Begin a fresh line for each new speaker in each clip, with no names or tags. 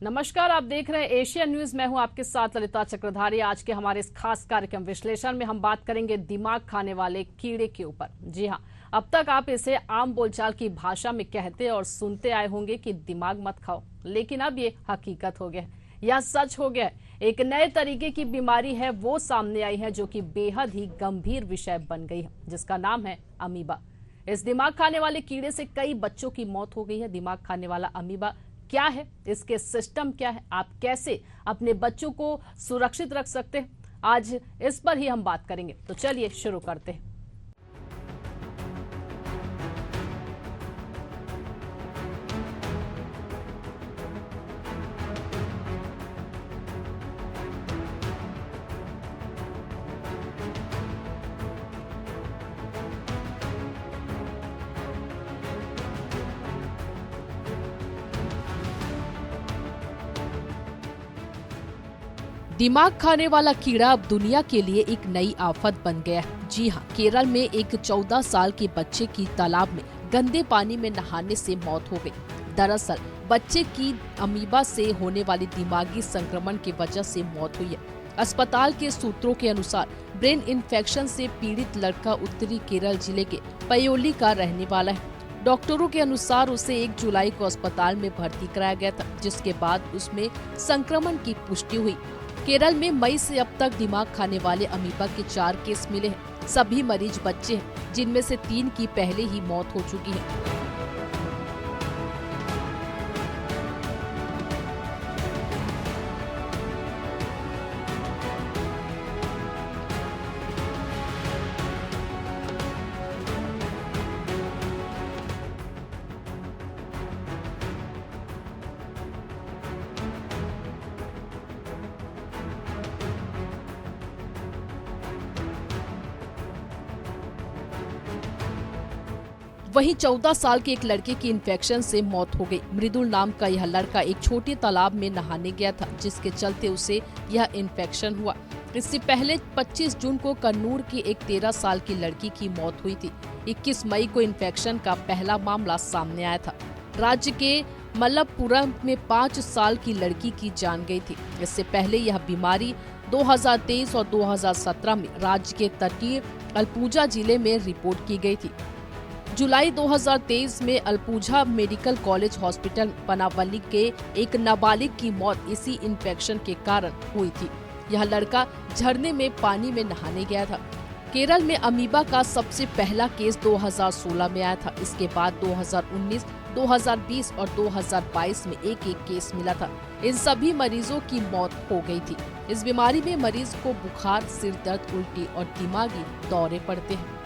नमस्कार, आप देख रहे हैं एशियन न्यूज। मैं हूं आपके साथ ललिता चक्रधारी। आज के हमारे इस खास कार्यक्रम विश्लेषण में हम बात करेंगे दिमाग खाने वाले कीड़े के ऊपर। जी हां, अब तक आप इसे आम बोलचाल की भाषा में कहते और सुनते आए होंगे कि दिमाग मत खाओ, लेकिन अब ये हकीकत हो गया है, यह सच हो गया है। एक नए तरीके की बीमारी है वो सामने आई है, जो कि बेहद ही गंभीर विषय बन गई है, जिसका नाम है अमीबा। इस दिमाग खाने वाले कीड़े से कई बच्चों की मौत हो गई है। दिमाग खाने वाला अमीबा क्या है, इसके सिस्टम क्या है, आप कैसे अपने बच्चों को सुरक्षित रख सकते हैं, आज इस पर ही हम बात करेंगे। तो चलिए शुरू करते हैं। दिमाग खाने वाला कीड़ा अब दुनिया के लिए एक नई आफत बन गया है। जी हाँ, केरल में एक 14 साल के बच्चे की तालाब में गंदे पानी में नहाने से मौत हो गई। दरअसल बच्चे की अमीबा से होने वाली दिमागी संक्रमण की वजह से मौत हुई है। अस्पताल के सूत्रों के अनुसार ब्रेन इन्फेक्शन से पीड़ित लड़का उत्तरी केरल जिले के पयोली का रहने वाला है। डॉक्टरों के अनुसार उसे 1 जुलाई को अस्पताल में भर्ती कराया गया था, जिसके बाद उसमें संक्रमण की पुष्टि हुई। केरल में मई से अब तक दिमाग खाने वाले अमीबा के 4 केस मिले हैं। सभी मरीज बच्चे हैं, जिनमें से 3 की पहले ही मौत हो चुकी है। वहीं 14 साल के एक लड़के की इन्फेक्शन से मौत हो गई। मृदुल नाम का यह लड़का एक छोटे तालाब में नहाने गया था, जिसके चलते उसे यह इन्फेक्शन हुआ। इससे पहले 25 जून को कन्नूर की एक 13 साल की लड़की की मौत हुई थी। 21 मई को इन्फेक्शन का पहला मामला सामने आया था। राज्य के मलप्पुरम में 5 साल की लड़की की जान गई थी। इससे पहले यह बीमारी 2023 और 2017 में राज्य के तटीय अलपुझा जिले में रिपोर्ट की गई थी। जुलाई 2023 में अलपुझा मेडिकल कॉलेज हॉस्पिटल पनावली के एक नाबालिग की मौत इसी इन्फेक्शन के कारण हुई थी। यह लड़का झरने में पानी में नहाने गया था। केरल में अमीबा का सबसे पहला केस 2016 में आया था। इसके बाद 2019, 2020 और 2022 में एक केस मिला था। इन सभी मरीजों की मौत हो गई थी। इस बीमारी में मरीज को बुखार, सिर दर्द, उल्टी और दिमागी दौरे पड़ते हैं।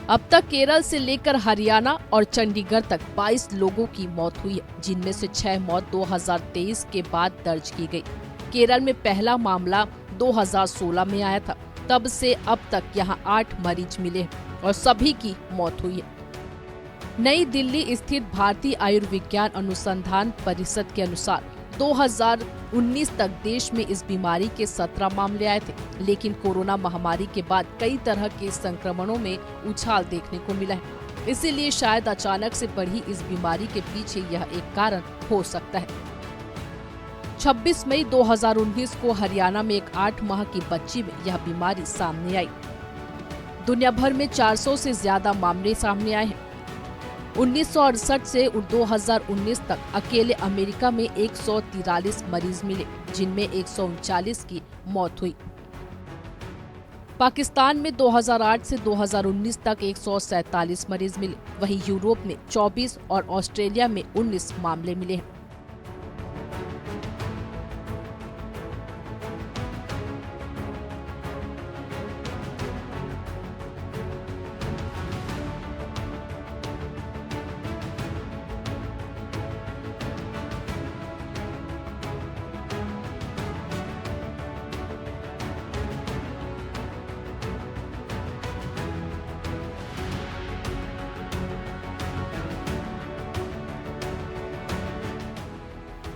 अब तक केरल से लेकर हरियाणा और चंडीगढ़ तक 22 लोगों की मौत हुई है, जिनमें से 6 मौत 2023 के बाद दर्ज की गई। केरल में पहला मामला 2016 में आया था। तब से अब तक यहां 8 मरीज मिले हैं और सभी की मौत हुई है। नई दिल्ली स्थित भारतीय आयुर्विज्ञान अनुसंधान परिषद के अनुसार 2019 तक देश में इस बीमारी के 17 मामले आए थे, लेकिन कोरोना महामारी के बाद कई तरह के संक्रमणों में उछाल देखने को मिला है। इसीलिए शायद अचानक से बढ़ी इस बीमारी के पीछे यह एक कारण हो सकता है। 26 मई 2019 को हरियाणा में एक 8 माह की बच्ची में यह बीमारी सामने आई। दुनिया भर में 400 से ज्यादा मामले सामने आए हैं। 1968 से 2019 तक अकेले अमेरिका में 143 मरीज मिले, जिनमें 139 की मौत हुई। पाकिस्तान में 2008 से 2019 तक 147 मरीज मिले। वहीं यूरोप में 24 और ऑस्ट्रेलिया में 19 मामले मिले हैं।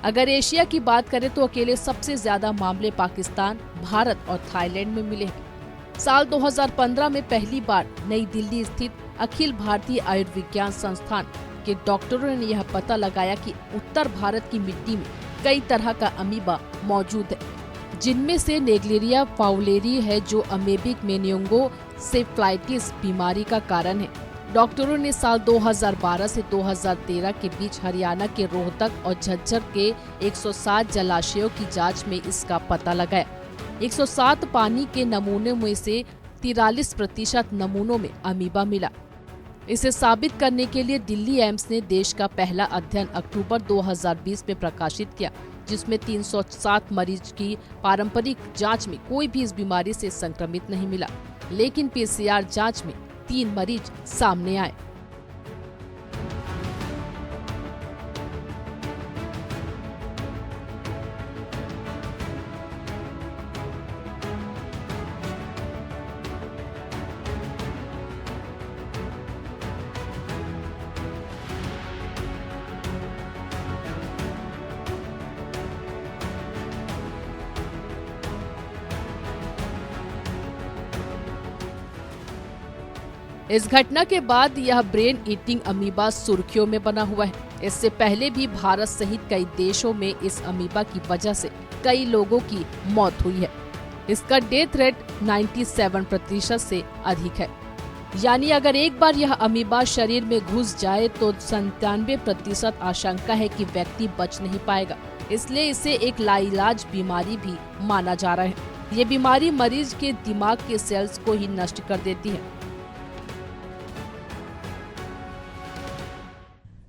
अगर एशिया की बात करें तो अकेले सबसे ज्यादा मामले पाकिस्तान, भारत और थाईलैंड में मिले हैं। साल 2015 में पहली बार नई दिल्ली स्थित अखिल भारतीय आयुर्विज्ञान संस्थान के डॉक्टरों ने यह पता लगाया कि उत्तर भारत की मिट्टी में कई तरह का अमीबा मौजूद है, जिनमें से नेग्लेरिया फाउलेरी है जो अमेबिक मेनिंगोसेफलाइटिस बीमारी का कारण है। डॉक्टरों ने साल 2012 से 2013 के बीच हरियाणा के रोहतक और झज्जर के 107 जलाशयों की जांच में इसका पता लगाया। 107 पानी के नमूनों में से 43% नमूनों में अमीबा मिला। इसे साबित करने के लिए दिल्ली एम्स ने देश का पहला अध्ययन अक्टूबर 2020 में प्रकाशित किया, जिसमें 307 मरीज की पारंपरिक जांच में कोई भी इस बीमारी से संक्रमित नहीं मिला, लेकिन पीसीआर जांच में 3 मरीज सामने आए। इस घटना के बाद यह ब्रेन ईटिंग अमीबा सुर्खियों में बना हुआ है। इससे पहले भी भारत सहित कई देशों में इस अमीबा की वजह से कई लोगों की मौत हुई है। इसका डेथ रेट 97% से अधिक है। यानी अगर एक बार यह अमीबा शरीर में घुस जाए तो 97% आशंका है कि व्यक्ति बच नहीं पाएगा। इसलिए इसे एक लाइलाज बीमारी भी माना जा रहा है। ये बीमारी मरीज के दिमाग के सेल्स को ही नष्ट कर देती है।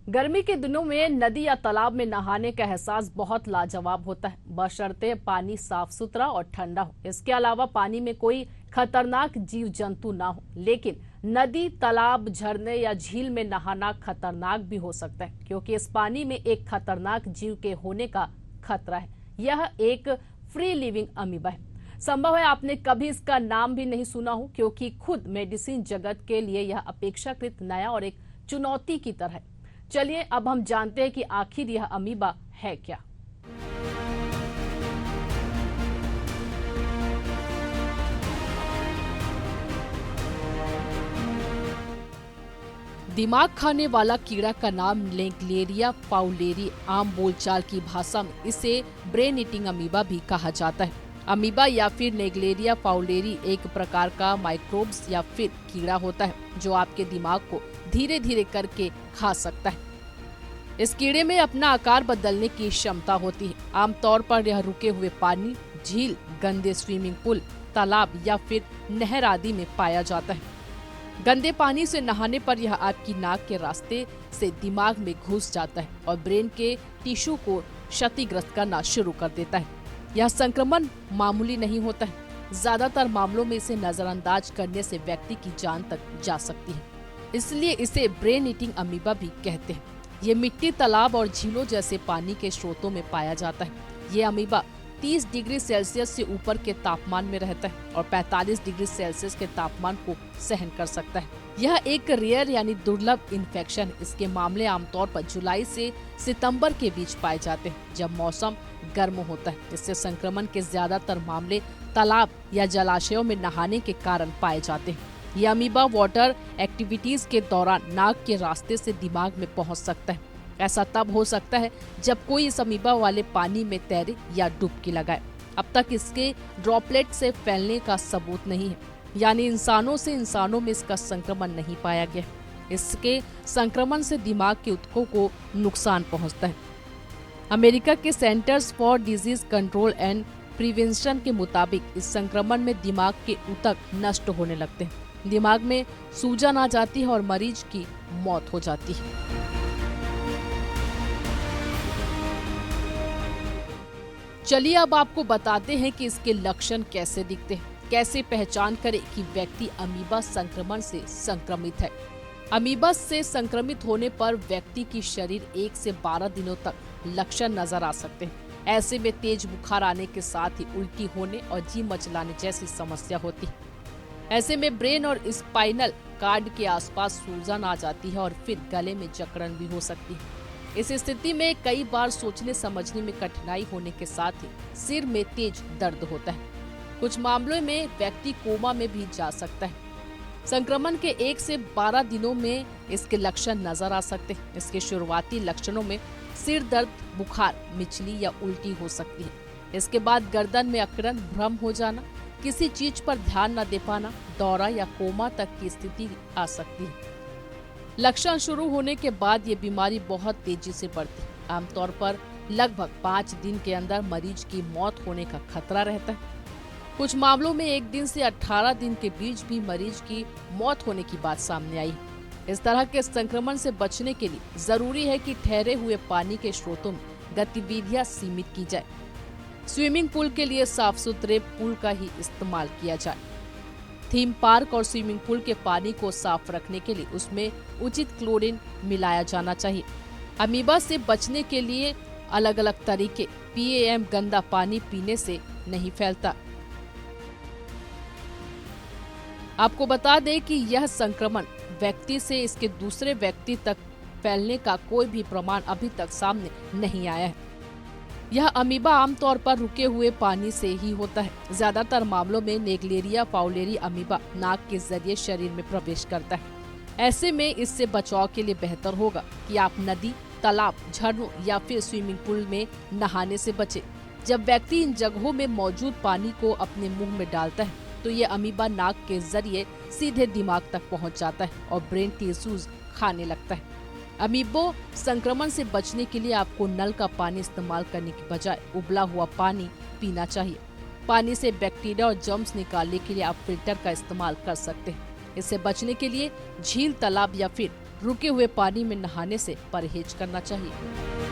गर्मी के दिनों में नदी या तालाब में नहाने का एहसास बहुत लाजवाब होता है, बशर्ते पानी साफ सुथरा और ठंडा हो। इसके अलावा पानी में कोई खतरनाक जीव जंतु ना हो। लेकिन नदी, तालाब, झरने या झील में नहाना खतरनाक भी हो सकता है, क्योंकि इस पानी में एक खतरनाक जीव के होने का खतरा है। यह एक फ्री लिविंग अमीबा है। संभव है आपने कभी इसका नाम भी नहीं सुना हो, क्योंकि खुद मेडिसिन जगत के लिए यह अपेक्षाकृत नया और एक चुनौती की तरह है। चलिए अब हम जानते हैं कि आखिर यह अमीबा है क्या। दिमाग खाने वाला कीड़ा का नाम नेग्लेरिया फाउलेरी। आम बोलचाल की भाषा में इसे ब्रेन ईटिंग अमीबा भी कहा जाता है। अमीबा या फिर नेग्लेरिया फाउलेरी एक प्रकार का माइक्रोब्स या फिर कीड़ा होता है जो आपके दिमाग को धीरे धीरे करके खा सकता है। इस कीड़े में अपना आकार बदलने की क्षमता होती है। आमतौर पर यह रुके हुए पानी, झील, गंदे स्विमिंग पूल, तालाब या फिर नहर आदि में पाया जाता है। गंदे पानी से नहाने पर यह आपकी नाक के रास्ते से दिमाग में घुस जाता है और ब्रेन के टिश्यू को क्षतिग्रस्त करना शुरू कर देता है। यह संक्रमण मामूली नहीं होता है। ज्यादातर मामलों में इसे नजरअंदाज करने से व्यक्ति की जान तक जा सकती है। इसलिए इसे ब्रेन ईटिंग अमीबा भी कहते हैं। ये मिट्टी, तालाब और झीलों जैसे पानी के स्रोतों में पाया जाता है। ये अमीबा 30 डिग्री सेल्सियस से ऊपर के तापमान में रहता है और 45 डिग्री सेल्सियस के तापमान को सहन कर सकता है। यह एक रेयर यानी दुर्लभ इन्फेक्शन। इसके मामले आमतौर पर जुलाई से सितंबर के बीच पाए जाते हैं, जब मौसम गर्म होता है। इससे संक्रमण के ज्यादातर मामले तालाब या जलाशयों में नहाने के कारण पाए जाते हैं। ये अमीबा वाटर एक्टिविटीज के दौरान नाक के रास्ते से दिमाग में पहुंच सकता है। ऐसा तब हो सकता है जब कोई इस अमीबा वाले पानी में तैरे या डुबकी लगाए। अब तक इसके ड्रॉपलेट से फैलने का सबूत नहीं है, यानी इंसानों से इंसानों में इसका संक्रमण नहीं पाया गया। इसके संक्रमण से दिमाग के ऊतकों को नुकसान पहुंचता है। अमेरिका के centres for disease control and prevention के मुताबिक इस संक्रमण में दिमाग के ऊतक नष्ट होने लगते हैं, दिमाग में सूजन आ जाती है और मरीज की मौत हो जाती है। चलिए अब आपको बताते हैं कि इसके लक्षण कैसे दिखते हैं, कैसे पहचान करें कि व्यक्ति अमीबा संक्रमण से संक्रमित है। अमीबा से संक्रमित होने पर व्यक्ति की शरीर 1 से 12 दिनों तक लक्षण नजर आ सकते हैं। ऐसे में तेज बुखार आने के साथ ही उल्टी होने और जी मचलाने जैसी समस्या होती है। ऐसे में ब्रेन और स्पाइनल कार्ड के आसपास सूजन आ जाती है और फिर गले में जकड़न भी हो सकती है। इस स्थिति में कई बार सोचने समझने में कठिनाई होने के साथ ही सिर में तेज दर्द होता है। कुछ मामलों में व्यक्ति कोमा में भी जा सकता है। संक्रमण के 1 से 12 दिनों में इसके लक्षण नजर आ सकते हैं। इसके शुरुआती लक्षणों में सिर दर्द, बुखार, मिचली या उल्टी हो सकती है। इसके बाद गर्दन में अकड़न, भ्रम हो जाना, किसी चीज पर ध्यान न दे पाना, दौरा या कोमा तक की स्थिति आ सकती है। लक्षण शुरू होने के बाद ये बीमारी बहुत तेजी से बढ़ती है। आमतौर पर लगभग 5 दिन के अंदर मरीज की मौत होने का खतरा रहता है। कुछ मामलों में 1 दिन से 18 दिन के बीच भी मरीज की मौत होने की बात सामने आई है। इस तरह के संक्रमण से बचने के लिए जरूरी है कि ठहरे हुए पानी के स्रोतों में गतिविधियां सीमित की जाए। स्विमिंग पूल के लिए साफ सुथरे पूल का ही इस्तेमाल किया जाए। थीम पार्क और स्विमिंग पूल के पानी को साफ रखने के लिए उसमें उचित क्लोरीन मिलाया जाना चाहिए। अमीबा से बचने के लिए अलग अलग तरीके। PAM गंदा पानी पीने से नहीं फैलता। आपको बता दें कि यह संक्रमण व्यक्ति से इसके दूसरे व्यक्ति तक फैलने का कोई भी प्रमाण अभी तक सामने नहीं आया है। यह अमीबा आमतौर पर रुके हुए पानी से ही होता है। ज्यादातर मामलों में नेग्लेरिया फाउलेरी अमीबा नाक के जरिए शरीर में प्रवेश करता है। ऐसे में इससे बचाव के लिए बेहतर होगा कि आप नदी, तालाब, झरनों या फिर स्विमिंग पूल में नहाने से बचें। जब व्यक्ति इन जगहों में मौजूद पानी को अपने मुंह में डालता है तो ये अमीबा नाक के जरिए सीधे दिमाग तक पहुंच जाता है और ब्रेन टिश्यूज खाने लगता है। अमीबो संक्रमण से बचने के लिए आपको नल का पानी इस्तेमाल करने की बजाय उबला हुआ पानी पीना चाहिए। पानी से बैक्टीरिया और जर्म्स निकालने के लिए आप फिल्टर का इस्तेमाल कर सकते हैं। इससे बचने के लिए झील, तालाब या फिर रुके हुए पानी में नहाने से परहेज करना चाहिए।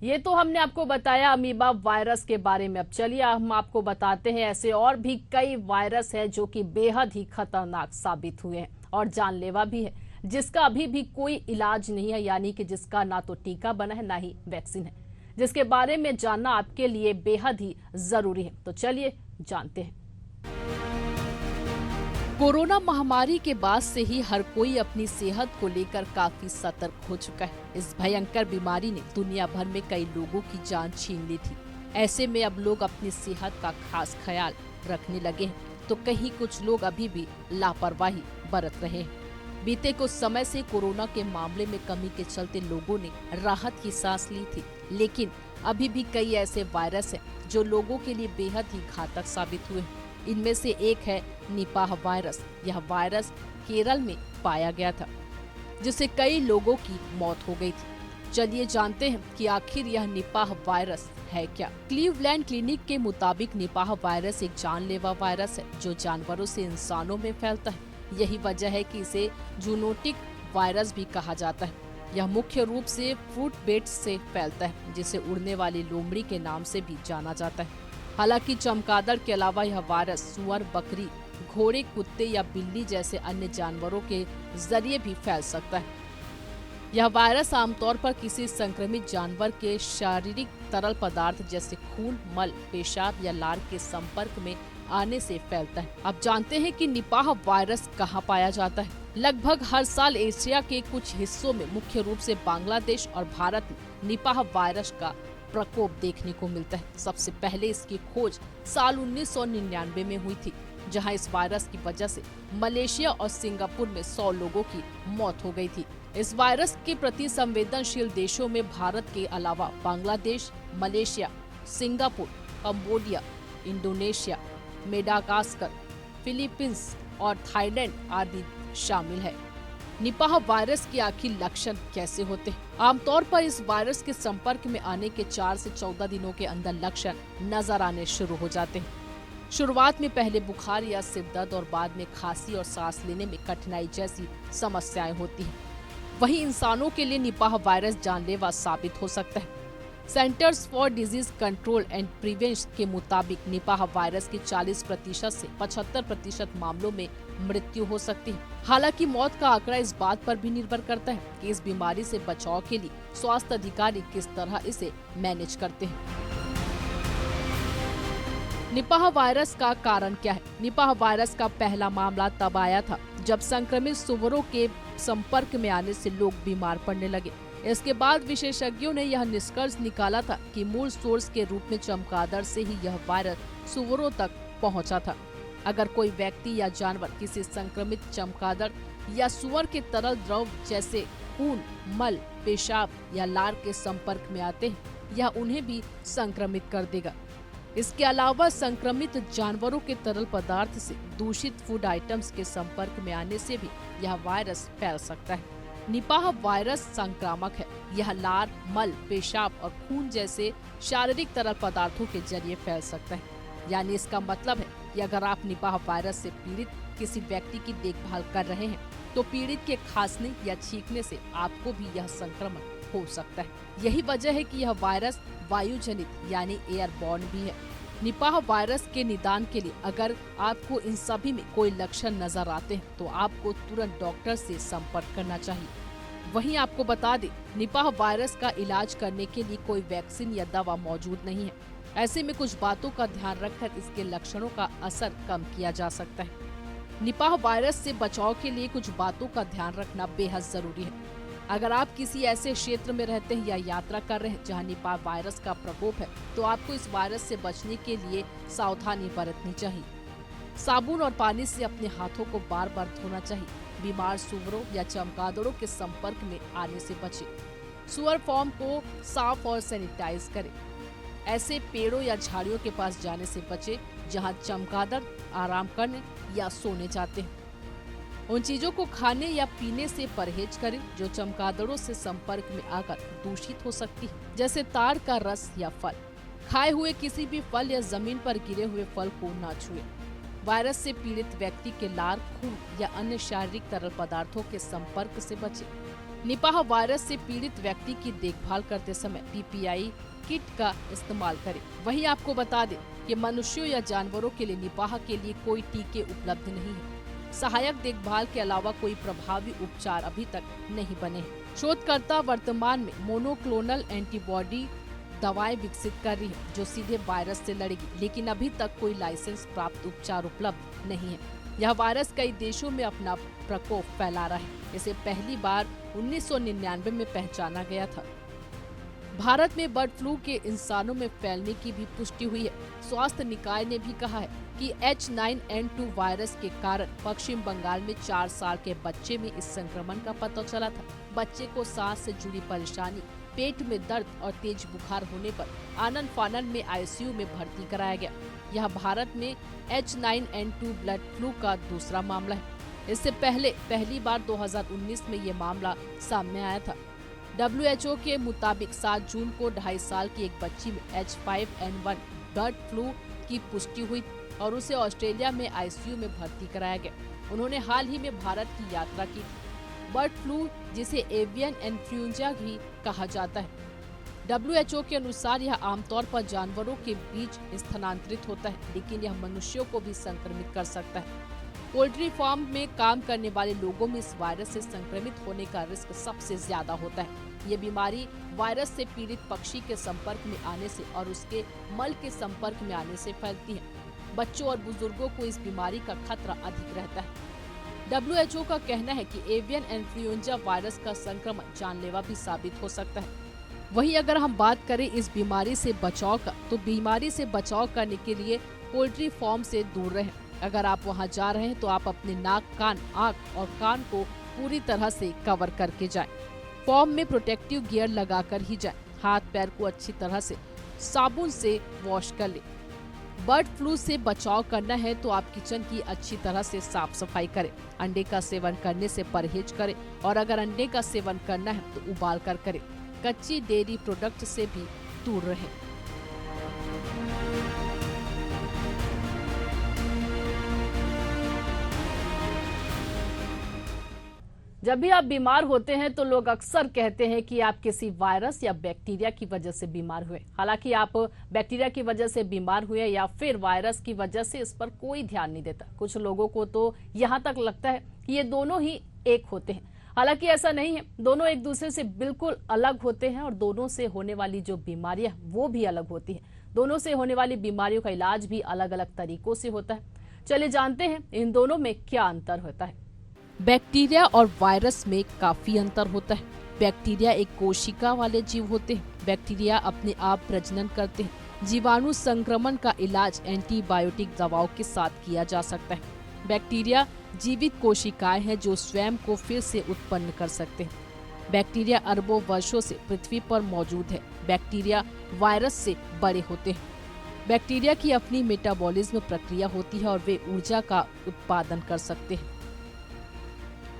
ये तो हमने आपको बताया अमीबा वायरस के बारे में। अब चलिए हम आपको बताते हैं ऐसे और भी कई वायरस है जो कि बेहद ही खतरनाक साबित हुए हैं और जानलेवा भी है, जिसका अभी भी कोई इलाज नहीं है, यानी कि जिसका ना तो टीका बना है ना ही वैक्सीन है, जिसके बारे में जानना आपके लिए बेहद ही जरूरी है। तो चलिए जानते हैं। कोरोना महामारी के बाद से ही हर कोई अपनी सेहत को लेकर काफी सतर्क हो चुका है। इस भयंकर बीमारी ने दुनिया भर में कई लोगों की जान छीन ली थी। ऐसे में अब लोग अपनी सेहत का खास ख्याल रखने लगे हैं, तो कहीं कुछ लोग अभी भी लापरवाही बरत रहे हैं। बीते कुछ समय से कोरोना के मामले में कमी के चलते लोगों ने राहत की सांस ली थी, लेकिन अभी भी कई ऐसे वायरस हैं जो लोगों के लिए बेहद ही घातक साबित हुए हैं। इनमें से एक है निपाह वायरस। यह वायरस केरल में पाया गया था, जिससे कई लोगों की मौत हो गई थी। चलिए जानते हैं कि आखिर यह निपाह वायरस है क्या। क्लीवलैंड क्लिनिक के मुताबिक निपाह वायरस एक जानलेवा वायरस है जो जानवरों से इंसानों में फैलता है। यही वजह है कि इसे जूनोटिक वायरस भी कहा जाता है। यह मुख्य रूप से फ्रूट बेट्स से फैलता है, जिसे उड़ने वाली लोमड़ी के नाम से भी जाना जाता है। हालांकि चमगादड़ के अलावा यह वायरस सुअर, बकरी, घोड़े, कुत्ते या बिल्ली जैसे अन्य जानवरों के जरिए भी फैल सकता है। यह वायरस आमतौर पर किसी संक्रमित जानवर के शारीरिक तरल पदार्थ जैसे खून, मल, पेशाब या लार के संपर्क में आने से फैलता है। अब जानते हैं कि निपाह वायरस कहाँ पाया जाता है। लगभग हर साल एशिया के कुछ हिस्सों में, मुख्य रूप से बांग्लादेश और भारत में निपाह वायरस का प्रकोप देखने को मिलता है। सबसे पहले इसकी खोज साल 1999 में हुई थी, जहां इस वायरस की वजह से मलेशिया और सिंगापुर में 100 लोगों की मौत हो गई थी। इस वायरस के प्रति संवेदनशील देशों में भारत के अलावा Bangladesh, Malaysia, Singapore, Cambodia, Indonesia, Madagascar, Philippines और थाईलैंड आदि शामिल है। निपाह वायरस के आखिर लक्षण कैसे होते हैं? आमतौर पर इस वायरस के संपर्क में आने के 4 से 14 दिनों के अंदर लक्षण नजर आने शुरू हो जाते हैं। शुरुआत में पहले बुखार या सिर दर्द और बाद में खांसी और सांस लेने में कठिनाई जैसी समस्याएं होती हैं। वहीं इंसानों के लिए निपाह वायरस जानलेवा साबित हो सकता है। Centres for disease control and prevention के मुताबिक निपाह वायरस के 40% से 75% मामलों में मृत्यु हो सकती है। हालांकि मौत का आंकड़ा इस बात पर भी निर्भर करता है कि इस बीमारी से बचाव के लिए स्वास्थ्य अधिकारी किस तरह इसे मैनेज करते हैं। निपाह वायरस का कारण क्या है? निपाह वायरस का पहला मामला तब आया था जब संक्रमित सूअरों के संपर्क में आने से लोग बीमार पड़ने लगे। इसके बाद विशेषज्ञों ने यह निष्कर्ष निकाला था कि मूल सोर्स के रूप में चमगादड़ से ही यह वायरस सूअरों तक पहुंचा था। अगर कोई व्यक्ति या जानवर किसी संक्रमित चमगादड़ या सूअर के तरल द्रव जैसे खून, मल, पेशाब या लार के संपर्क में आते हैं, यह उन्हें भी संक्रमित कर देगा। इसके अलावा संक्रमित जानवरों के तरल पदार्थ से दूषित फूड आइटम्स के संपर्क में आने से भी यह वायरस फैल सकता है। निपाह वायरस संक्रामक है। यह लार, मल, पेशाब और खून जैसे शारीरिक तरल पदार्थों के जरिए फैल सकता है। यानी इसका मतलब है कि अगर आप निपाह वायरस से पीड़ित किसी व्यक्ति की देखभाल कर रहे हैं तो पीड़ित के खांसने या छींकने से आपको भी यह संक्रमण हो सकता है। यही वजह है कि यह वायरस वायु जनित यानी एयरबॉर्न भी है। निपाह वायरस के निदान के लिए अगर आपको इन सभी में कोई लक्षण नजर आते हैं तो आपको तुरंत डॉक्टर से संपर्क करना चाहिए। वहीं आपको बता दें, निपाह वायरस का इलाज करने के लिए कोई वैक्सीन या दवा मौजूद नहीं है। ऐसे में कुछ बातों का ध्यान रखकर इसके लक्षणों का असर कम किया जा सकता है। निपाह वायरस से बचाव के लिए कुछ बातों का ध्यान रखना बेहद जरूरी है। अगर आप किसी ऐसे क्षेत्र में रहते हैं या यात्रा कर रहे हैं जहां निपाह वायरस का प्रकोप है तो आपको इस वायरस से बचने के लिए सावधानी बरतनी चाहिए। साबुन और पानी से अपने हाथों को बार बार धोना चाहिए। बीमार सूअरों या चमगादड़ों के संपर्क में आने से बचें। सूअर फार्म को साफ और सैनिटाइज करें। ऐसे पेड़ों या झाड़ियों के पास जाने से बचें जहां चमगादड़ आराम करने या सोने जाते हैं। उन चीजों को खाने या पीने से परहेज करें जो चमगादड़ों से संपर्क में आकर दूषित हो सकती है, जैसे ताड़ का रस या फल। खाए हुए किसी भी फल या जमीन पर गिरे हुए फल को न छुएं। वायरस से पीड़ित व्यक्ति के लार, खून या अन्य शारीरिक तरल पदार्थों के संपर्क से बचें। निपाह वायरस से पीड़ित व्यक्ति की देखभाल करते समय पीपीआई किट का इस्तेमाल करें। वहीं आपको बता दें कि मनुष्यों या जानवरों के लिए निपाह के लिए कोई टीके उपलब्ध नहीं है। सहायक देखभाल के अलावा कोई प्रभावी उपचार अभी तक नहीं बने हैं। शोधकर्ता वर्तमान में मोनोक्लोनल एंटीबॉडी दवाएं विकसित कर रही है जो सीधे वायरस से लड़ेगी, लेकिन अभी तक कोई लाइसेंस प्राप्त उपचार उपलब्ध नहीं है। यह वायरस कई देशों में अपना प्रकोप फैला रहा है। इसे पहली बार 1999 में पहचाना गया था। भारत में बर्ड फ्लू के इंसानों में फैलने की भी पुष्टि हुई है। स्वास्थ्य निकाय ने भी कहा है कि H9N2 वायरस के कारण पश्चिम बंगाल में 4 साल के बच्चे में इस संक्रमण का पता चला था। बच्चे को सांस से जुड़ी परेशानी, पेट में दर्द और तेज बुखार होने पर आनन फानन में आईसीयू में भर्ती कराया गया। यह भारत में H9N2 ब्लड फ्लू का दूसरा मामला है। इससे पहले पहली बार 2019 में ये मामला सामने आया था। WHO के मुताबिक 7 जून को 2.5 साल की एक बच्ची में H5N1 बर्ड फ्लू की पुष्टि हुई और उसे ऑस्ट्रेलिया में आईसीयू में भर्ती कराया गया। उन्होंने हाल ही में भारत की यात्रा की थी। बर्ड फ्लू, जिसे एवियन इन्फ्लुएंजा भी कहा जाता है, WHO के अनुसार यह आमतौर पर जानवरों के बीच स्थानांतरित होता है, लेकिन यह मनुष्यों को भी संक्रमित कर सकता है। पोल्ट्री फार्म में काम करने वाले लोगों में इस वायरस से संक्रमित होने का रिस्क सबसे ज्यादा होता है। ये बीमारी वायरस से पीड़ित पक्षी के संपर्क में आने से और उसके मल के संपर्क में आने से फैलती है। बच्चों और बुजुर्गों को इस बीमारी का खतरा अधिक रहता है। WHO का कहना है कि एवियन इन्फ्लुएंजा वायरस का संक्रमण जानलेवा भी साबित हो सकता है। वहीं अगर हम बात करें इस बीमारी से बचाव का, तो बीमारी से बचाव करने के लिए पोल्ट्री फार्म से दूर रहें। अगर आप वहां जा रहे हैं तो आप अपने नाक, कान, आँख और कान को पूरी तरह से कवर करके जाएं। फार्म में प्रोटेक्टिव गियर लगाकर ही जाएं। हाथ पैर को अच्छी तरह से साबुन से वॉश कर लें। बर्ड फ्लू से बचाव करना है तो आप किचन की अच्छी तरह से साफ सफाई करें। अंडे का सेवन करने से परहेज करें और अगर अंडे का सेवन करना है तो उबाल कर करें। कच्ची डेयरी प्रोडक्ट से भी दूर रहें। जब भी आप बीमार होते हैं तो लोग अक्सर कहते हैं कि आप किसी वायरस या बैक्टीरिया की वजह से बीमार हुए। हालांकि आप बैक्टीरिया की वजह से बीमार हुए या फिर वायरस की वजह से, इस पर कोई ध्यान नहीं देता। कुछ लोगों को तो यहाँ तक लगता है कि ये दोनों ही एक होते हैं। हालांकि ऐसा नहीं है, दोनों एक दूसरे से बिल्कुल अलग होते हैं और दोनों से होने वाली जो बीमारियां वो भी अलग होती हैं। दोनों से होने वाली बीमारियों का इलाज भी अलग अलग तरीकों से होता है। चलिए जानते हैं इन दोनों में क्या अंतर होता है। बैक्टीरिया और वायरस में काफी अंतर होता है। बैक्टीरिया एक कोशिका वाले जीव होते हैं। बैक्टीरिया अपने आप प्रजनन करते हैं। जीवाणु संक्रमण का इलाज एंटीबायोटिक दवाओं के साथ किया जा सकता है। बैक्टीरिया जीवित कोशिकाएं हैं जो स्वयं को फिर से उत्पन्न कर सकते हैं। बैक्टीरिया अरबों वर्षों से पृथ्वी पर मौजूद है। बैक्टीरिया वायरस से बड़े होते हैं। बैक्टीरिया की अपनी मेटाबॉलिज्म प्रक्रिया होती है और वे ऊर्जा का उत्पादन कर सकते हैं।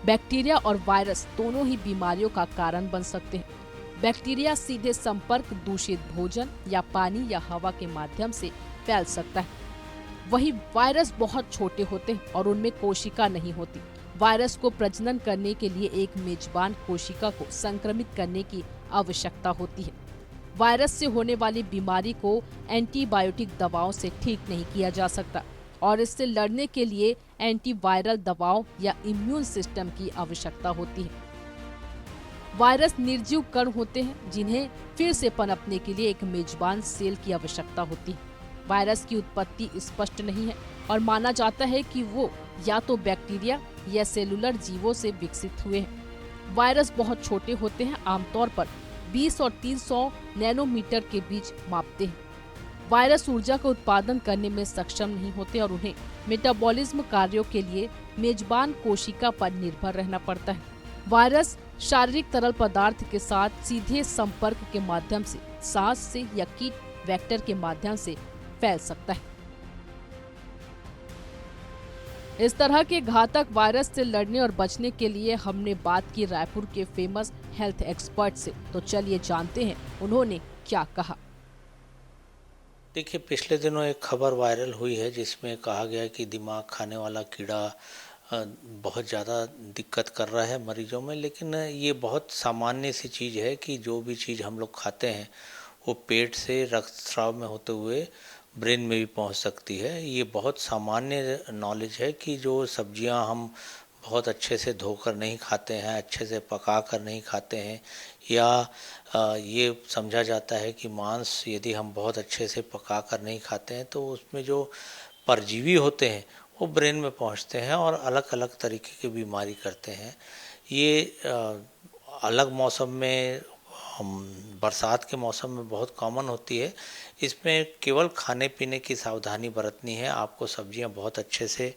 बैक्टीरिया और वायरस दोनों ही बीमारियों का कारण बन सकते हैं। बैक्टीरिया सीधे संपर्क दूषित भोजन या पानी या हवा के माध्यम से फैल सकता है। वहीं वायरस बहुत छोटे होते हैं और उनमें कोशिका नहीं होती। वायरस को प्रजनन करने के लिए एक मेजबान कोशिका को संक्रमित करने की आवश्यकता होती है। वायरस से होने वाली बीमारी को एंटीबायोटिक दवाओं से ठीक नहीं किया जा सकता और इससे लड़ने के लिए एंटीवायरल दवाओं या इम्यून सिस्टम की आवश्यकता होती है। वायरस निर्जीव कण होते हैं जिन्हें फिर से पनपने के लिए एक मेजबान सेल की आवश्यकता होती है। वायरस की उत्पत्ति स्पष्ट नहीं है और माना जाता है कि वो या तो बैक्टीरिया या सेलुलर जीवों से विकसित हुए हैं। वायरस बहुत छोटे होते हैं, आमतौर पर 20 और 300 नैनोमीटर के बीच मापते हैं। वायरस ऊर्जा का उत्पादन करने में सक्षम नहीं होते और उन्हें मेटाबॉलिज्म कार्यों के लिए मेजबान कोशिका पर निर्भर रहना पड़ता है। वायरस शारीरिक तरल पदार्थ के साथ सीधे संपर्क के माध्यम से, सांस से या कीट वेक्टर के माध्यम से फैल सकता है। इस तरह के घातक वायरस से लड़ने और बचने के लिए हमने बात की रायपुर के फेमस हेल्थ एक्सपर्ट से। तो चलिए जानते हैं उन्होंने क्या कहा।
देखिए, पिछले दिनों एक खबर वायरल हुई है जिसमें कहा गया कि दिमाग खाने वाला कीड़ा बहुत ज़्यादा दिक्कत कर रहा है मरीजों में। लेकिन ये बहुत सामान्य सी चीज़ है कि जो भी चीज़ हम लोग खाते हैं वो पेट से रक्तस्राव में होते हुए ब्रेन में भी पहुंच सकती है। ये बहुत सामान्य नॉलेज है कि जो सब्जियां हम बहुत अच्छे से धोकर नहीं खाते हैं, अच्छे से पका कर नहीं खाते हैं, या ये समझा जाता है कि मांस यदि हम बहुत अच्छे से पका कर नहीं खाते हैं तो उसमें जो परजीवी होते हैं वो ब्रेन में पहुंचते हैं और अलग अलग तरीके की बीमारी करते हैं। ये अलग मौसम में, बरसात के मौसम में बहुत कॉमन होती है। इसमें केवल खाने पीने की सावधानी बरतनी है। आपको सब्जियां बहुत अच्छे से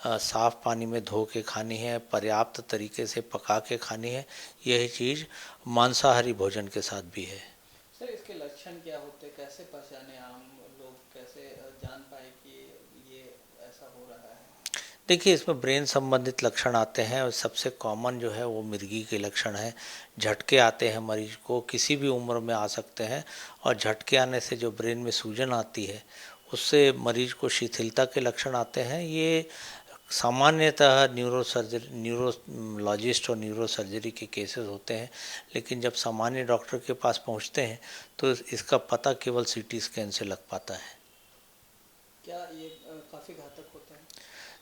साफ पानी में धो के खानी है, पर्याप्त तरीके से पका के खानी है। यही चीज़ मांसाहारी भोजन के साथ भी है।
सर, इसके लक्षण क्या होते हैं? कैसे पहचाने आम लोग, कैसे जान पाए कि ये ऐसा हो रहा है?
देखिए, इसमें ब्रेन संबंधित लक्षण आते हैं और सबसे कॉमन जो है वो मिर्गी के लक्षण है। झटके आते हैं, मरीज को किसी भी उम्र में आ सकते हैं और झटके आने से जो ब्रेन में सूजन आती है उससे मरीज को शिथिलता के लक्षण आते हैं। ये सामान्यतः न्यूरोलॉजिस्ट और न्यूरोसर्जरी के केसेस होते हैं, लेकिन जब सामान्य डॉक्टर के पास पहुंचते हैं तो इसका पता केवल सीटी स्कैन से लग पाता है।
क्या ये काफ़ी घातक होते हैं?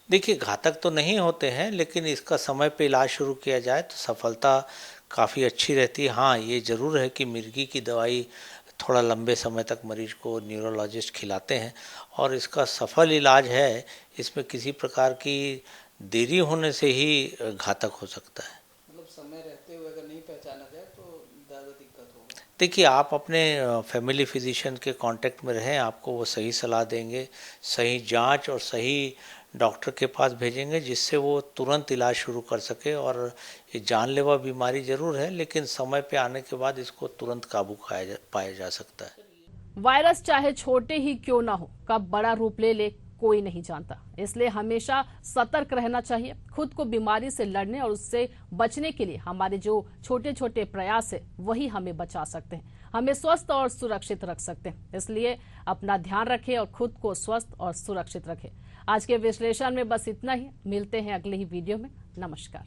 देखिए, घातक तो नहीं होते हैं, लेकिन इसका समय पे इलाज शुरू किया जाए तो सफलता काफ़ी अच्छी रहती है। हाँ, ये ज़रूर है कि मिर्गी की दवाई थोड़ा लंबे समय तक मरीज को न्यूरोलॉजिस्ट खिलाते हैं और इसका सफल इलाज है। इसमें किसी प्रकार की देरी होने से ही घातक हो सकता है।
मतलब समय रहते हुए अगर नहीं पहचाना जाए तो ज़्यादा दिक्कत होगा।
देखिए, आप अपने फैमिली फिजिशियन के कांटेक्ट में रहें, आपको वो सही सलाह देंगे, सही जांच और सही डॉक्टर के पास भेजेंगे जिससे वो तुरंत इलाज शुरू कर सके। और ये जानलेवा बीमारी जरूर है, लेकिन समय पे आने के बाद इसको तुरंत काबू पाया जा सकता है।
वायरस चाहे छोटे ही क्यों ना हो, कब बड़ा रूप ले ले कोई नहीं जानता। इसलिए हमेशा सतर्क रहना चाहिए। खुद को बीमारी से लड़ने और उससे बचने के लिए हमारे जो छोटे छोटे प्रयास है वही हमें बचा सकते हैं, हमें स्वस्थ और सुरक्षित रख सकते हैं। इसलिए अपना ध्यान रखें और खुद को स्वस्थ और सुरक्षित रखें। आज के विश्लेषण में बस इतना ही। मिलते हैं अगले ही वीडियो में। नमस्कार।